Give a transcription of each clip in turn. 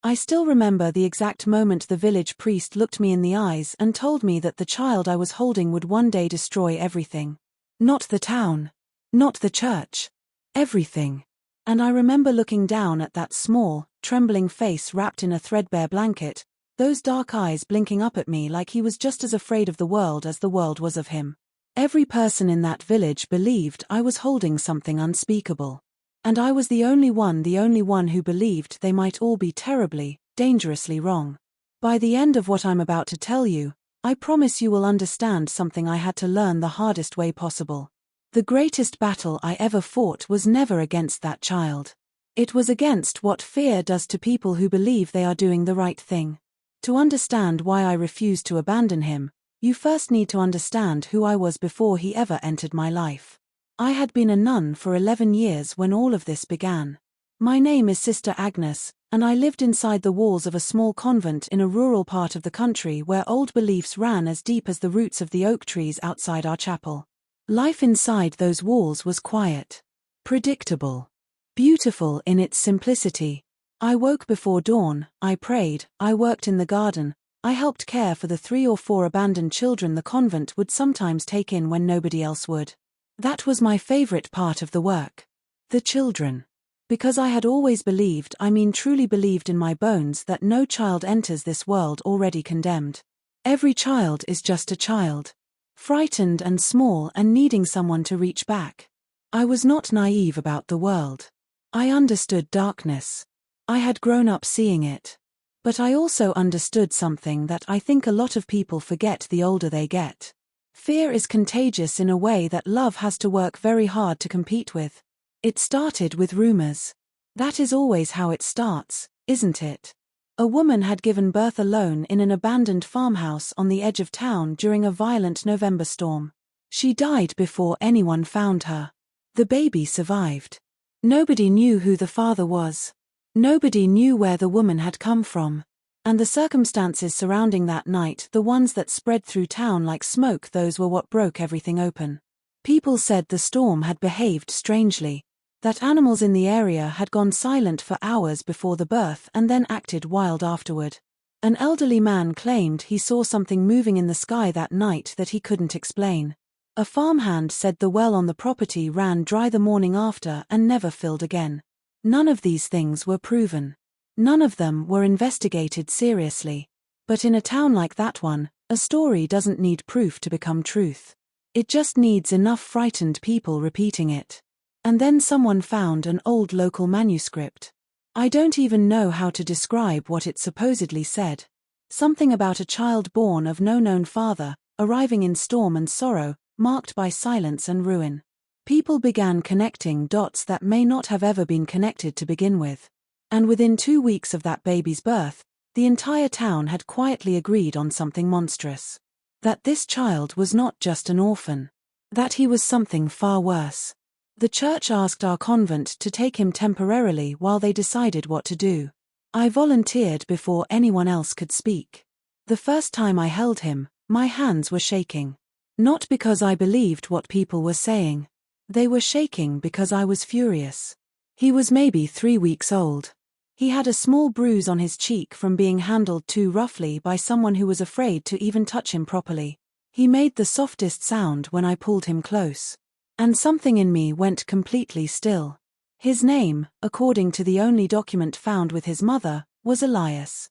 I still remember the exact moment the village priest looked me in the eyes and told me that the child I was holding would one day destroy everything. Not the town. Not the church. Everything. And I remember looking down at that small, trembling face wrapped in a threadbare blanket, those dark eyes blinking up at me like he was just as afraid of the world as the world was of him. Every person in that village believed I was holding something unspeakable. And I was the only one who believed they might all be terribly, dangerously wrong. By the end of what I'm about to tell you, I promise you will understand something I had to learn the hardest way possible. The greatest battle I ever fought was never against that child. It was against what fear does to people who believe they are doing the right thing. To understand why I refused to abandon him, you first need to understand who I was before he ever entered my life. I had been a nun for 11 years when all of this began. My name is Sister Agnes, and I lived inside the walls of a small convent in a rural part of the country where old beliefs ran as deep as the roots of the oak trees outside our chapel. Life inside those walls was quiet, predictable, beautiful in its simplicity. I woke before dawn, I prayed, I worked in the garden, I helped care for the 3 or 4 abandoned children the convent would sometimes take in when nobody else would. That was my favorite part of the work. The children. Because I had always believed, truly believed in my bones, that no child enters this world already condemned. Every child is just a child. Frightened and small and needing someone to reach back. I was not naive about the world. I understood darkness. I had grown up seeing it. But I also understood something that I think a lot of people forget the older they get. Fear is contagious in a way that love has to work very hard to compete with. It started with rumors. That is always how it starts, isn't it? A woman had given birth alone in an abandoned farmhouse on the edge of town during a violent November storm. She died before anyone found her. The baby survived. Nobody knew who the father was. Nobody knew where the woman had come from. And the circumstances surrounding that night, the ones that spread through town like smoke, those were what broke everything open. People said the storm had behaved strangely. That animals in the area had gone silent for hours before the birth and then acted wild afterward. An elderly man claimed he saw something moving in the sky that night that he couldn't explain. A farmhand said the well on the property ran dry the morning after and never filled again. None of these things were proven. None of them were investigated seriously. But in a town like that one, a story doesn't need proof to become truth. It just needs enough frightened people repeating it. And then someone found an old local manuscript. I don't even know how to describe what it supposedly said. Something about a child born of no known father, arriving in storm and sorrow, marked by silence and ruin. People began connecting dots that may not have ever been connected to begin with. And within 2 weeks of that baby's birth, the entire town had quietly agreed on something monstrous. That this child was not just an orphan. That he was something far worse. The church asked our convent to take him temporarily while they decided what to do. I volunteered before anyone else could speak. The first time I held him, my hands were shaking. Not because I believed what people were saying. They were shaking because I was furious. He was maybe 3 weeks old. He had a small bruise on his cheek from being handled too roughly by someone who was afraid to even touch him properly. He made the softest sound when I pulled him close. And something in me went completely still. His name, according to the only document found with his mother, was Elias.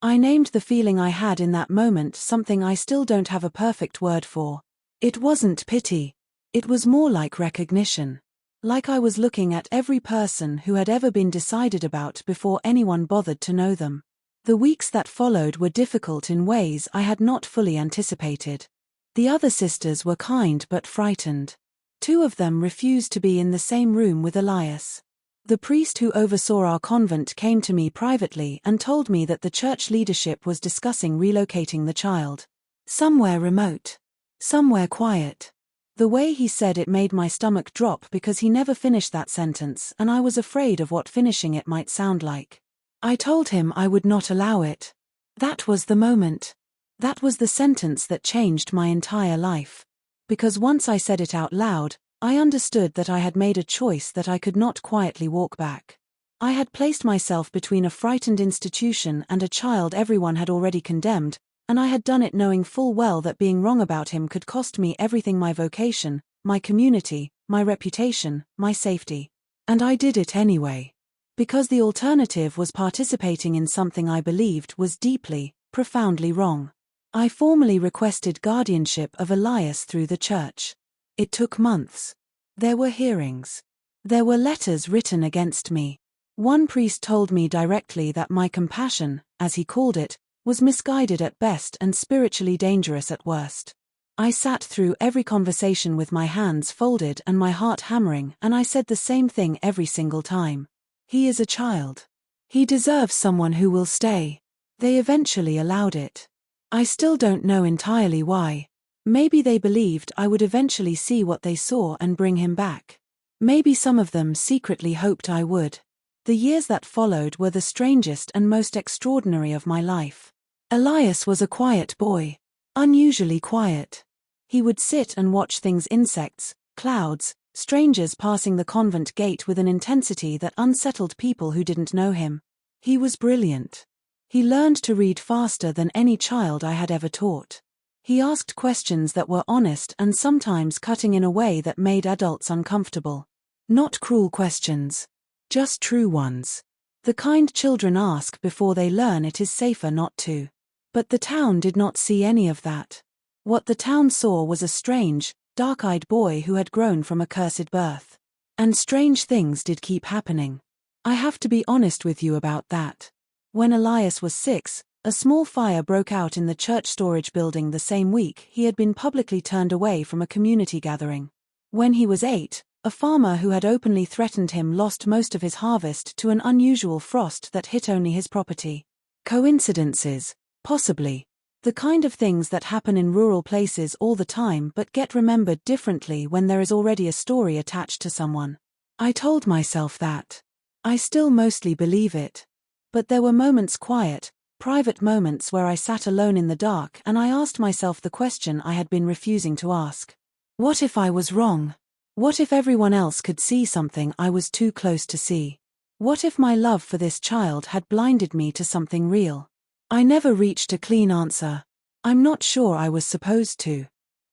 I named the feeling I had in that moment something I still don't have a perfect word for. It wasn't pity. It was more like recognition. Like I was looking at every person who had ever been decided about before anyone bothered to know them. The weeks that followed were difficult in ways I had not fully anticipated. The other sisters were kind but frightened. 2 of them refused to be in the same room with Elias. The priest who oversaw our convent came to me privately and told me that the church leadership was discussing relocating the child. Somewhere remote. Somewhere quiet. The way he said it made my stomach drop because he never finished that sentence and I was afraid of what finishing it might sound like. I told him I would not allow it. That was the moment. That was the sentence that changed my entire life. Because once I said it out loud, I understood that I had made a choice that I could not quietly walk back. I had placed myself between a frightened institution and a child everyone had already condemned, and I had done it knowing full well that being wrong about him could cost me everything: my vocation, my community, my reputation, my safety. And I did it anyway. Because the alternative was participating in something I believed was deeply, profoundly wrong. I formally requested guardianship of Elias through the church. It took months. There were hearings. There were letters written against me. One priest told me directly that my compassion, as he called it, was misguided at best and spiritually dangerous at worst. I sat through every conversation with my hands folded and my heart hammering, and I said the same thing every single time. He is a child. He deserves someone who will stay. They eventually allowed it. I still don't know entirely why. Maybe they believed I would eventually see what they saw and bring him back. Maybe some of them secretly hoped I would. The years that followed were the strangest and most extraordinary of my life. Elias was a quiet boy. Unusually quiet. He would sit and watch things: insects, clouds, strangers passing the convent gate with an intensity that unsettled people who didn't know him. He was brilliant. He learned to read faster than any child I had ever taught. He asked questions that were honest and sometimes cutting in a way that made adults uncomfortable. Not cruel questions. Just true ones. The kind children ask before they learn it is safer not to. But the town did not see any of that. What the town saw was a strange, dark-eyed boy who had grown from a cursed birth. And strange things did keep happening. I have to be honest with you about that. When Elias was 6, a small fire broke out in the church storage building the same week he had been publicly turned away from a community gathering. When he was 8, a farmer who had openly threatened him lost most of his harvest to an unusual frost that hit only his property. Coincidences? Possibly. The kind of things that happen in rural places all the time but get remembered differently when there is already a story attached to someone. I told myself that. I still mostly believe it. But there were moments, quiet, private moments, where I sat alone in the dark and I asked myself the question I had been refusing to ask. What if I was wrong? What if everyone else could see something I was too close to see? What if my love for this child had blinded me to something real? I never reached a clean answer. I'm not sure I was supposed to.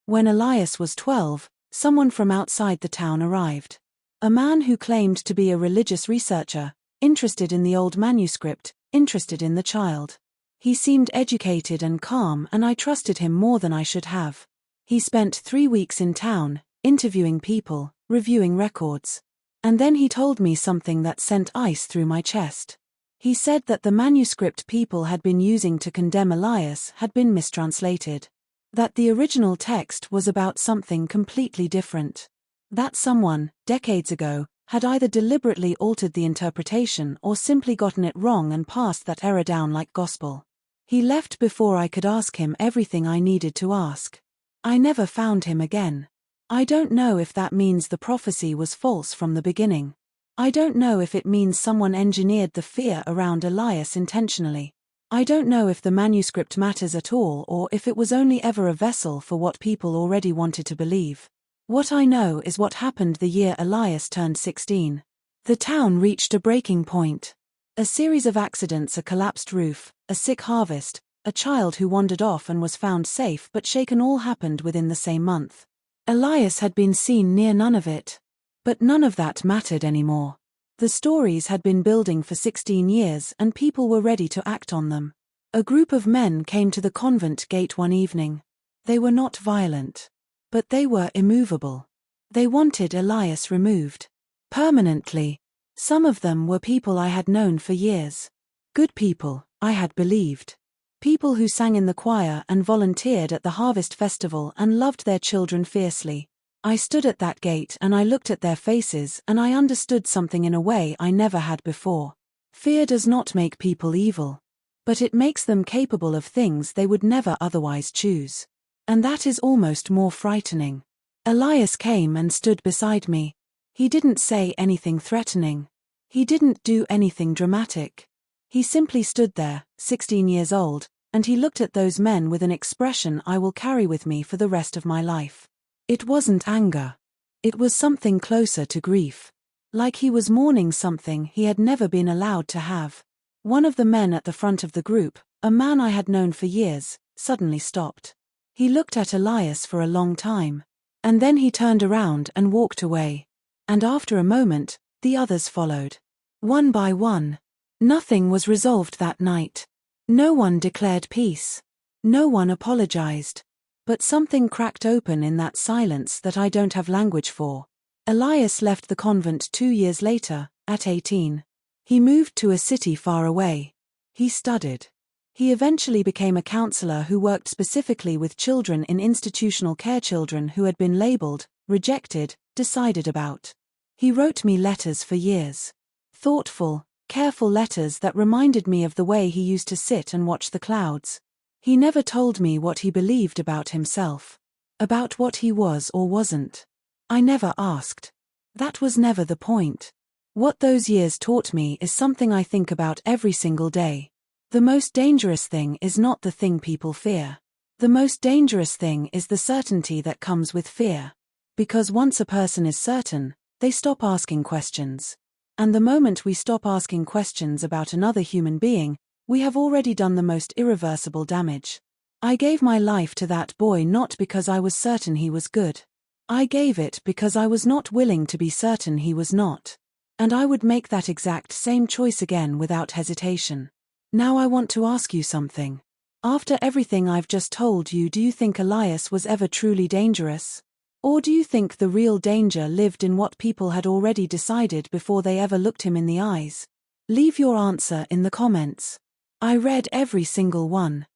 When Elias was 12, someone from outside the town arrived. A man who claimed to be a religious researcher, interested in the old manuscript, interested in the child. He seemed educated and calm, and I trusted him more than I should have. He spent 3 weeks in town, interviewing people, reviewing records. And then he told me something that sent ice through my chest. He said that the manuscript people had been using to condemn Elias had been mistranslated. That the original text was about something completely different. That someone, decades ago, had either deliberately altered the interpretation or simply gotten it wrong and passed that error down like gospel. He left before I could ask him everything I needed to ask. I never found him again. I don't know if that means the prophecy was false from the beginning. I don't know if it means someone engineered the fear around Elias intentionally. I don't know if the manuscript matters at all or if it was only ever a vessel for what people already wanted to believe. What I know is what happened the year Elias turned 16. The town reached a breaking point. A series of accidents: a collapsed roof, a sick harvest, a child who wandered off and was found safe but shaken, all happened within the same month. Elias had been seen near none of it. But none of that mattered anymore. The stories had been building for 16 years and people were ready to act on them. A group of men came to the convent gate one evening. They were not violent. But they were immovable. They wanted Elias removed. Permanently. Some of them were people I had known for years. Good people, I had believed. People who sang in the choir and volunteered at the harvest festival and loved their children fiercely. I stood at that gate and I looked at their faces and I understood something in a way I never had before. Fear does not make people evil. But it makes them capable of things they would never otherwise choose. And that is almost more frightening. Elias came and stood beside me. He didn't say anything threatening. He didn't do anything dramatic. He simply stood there, 16 years old, and he looked at those men with an expression I will carry with me for the rest of my life. It wasn't anger. It was something closer to grief. Like he was mourning something he had never been allowed to have. One of the men at the front of the group, a man I had known for years, suddenly stopped. He looked at Elias for a long time. And then he turned around and walked away. And after a moment, the others followed. One by one. Nothing was resolved that night. No one declared peace. No one apologized. But something cracked open in that silence that I don't have language for. Elias left the convent 2 years later, at 18. He moved to a city far away. He studied. He eventually became a counselor who worked specifically with children in institutional care, children who had been labeled, rejected, decided about. He wrote me letters for years. Thoughtful, careful letters that reminded me of the way he used to sit and watch the clouds. He never told me what he believed about himself. About what he was or wasn't. I never asked. That was never the point. What those years taught me is something I think about every single day. The most dangerous thing is not the thing people fear. The most dangerous thing is the certainty that comes with fear. Because once a person is certain, they stop asking questions. And the moment we stop asking questions about another human being, we have already done the most irreversible damage. I gave my life to that boy not because I was certain he was good. I gave it because I was not willing to be certain he was not. And I would make that exact same choice again without hesitation. Now I want to ask you something. After everything I've just told you, do you think Elias was ever truly dangerous? Or do you think the real danger lived in what people had already decided before they ever looked him in the eyes? Leave your answer in the comments. I read every single one.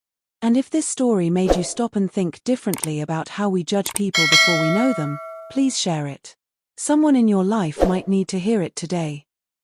And if this story made you stop and think differently about how we judge people before we know them, please share it. Someone in your life might need to hear it today.